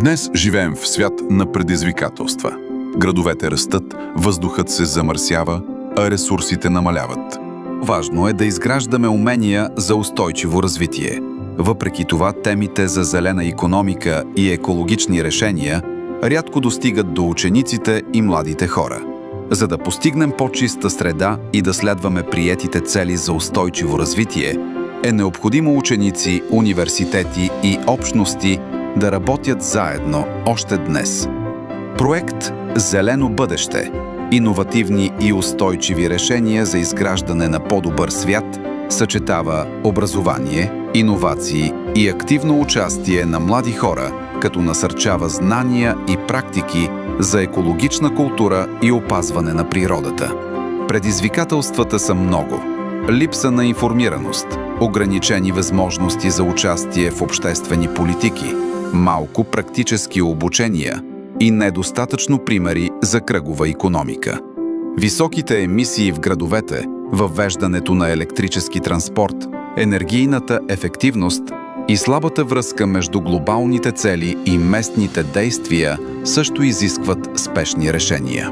Днес живеем в свят на предизвикателства. Градовете растат, въздухът се замърсява, а ресурсите намаляват. Важно е да изграждаме умения за устойчиво развитие. Въпреки това, темите за зелена икономика и екологични решения рядко достигат до учениците и младите хора. За да постигнем по-чиста среда и да следваме приетите цели за устойчиво развитие, е необходимо ученици, университети и общности да работят заедно още днес. Проект «Зелено бъдеще» – иновативни и устойчиви решения за изграждане на по-добър свят съчетава образование, иновации и активно участие на млади хора, като насърчава знания и практики за екологична култура и опазване на природата. Предизвикателствата са много. Липса на информираност, ограничени възможности за участие в обществени политики, малко практически обучения и недостатъчно примери за кръгова икономика. Високите емисии в градовете, въвеждането на електрически транспорт, енергийната ефективност и слабата връзка между глобалните цели и местните действия също изискват спешни решения.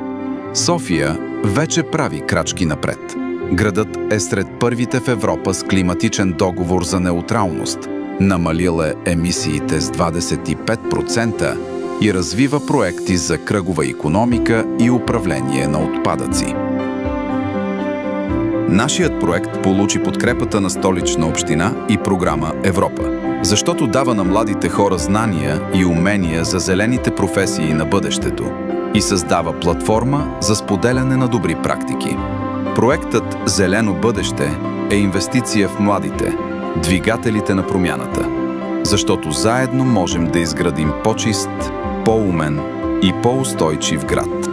София вече прави крачки напред. Градът е сред първите в Европа с климатичен договор за неутралност, намалил е емисиите с 25% и развива проекти за кръгова икономика и управление на отпадъци. Нашият проект получи подкрепата на Столична община и програма Европа, защото дава на младите хора знания и умения за зелените професии на бъдещето и създава платформа за споделяне на добри практики. Проектът «Зелено бъдеще» е инвестиция в младите, двигателите на промяната, защото заедно можем да изградим по-чист, по-умен и по-устойчив град.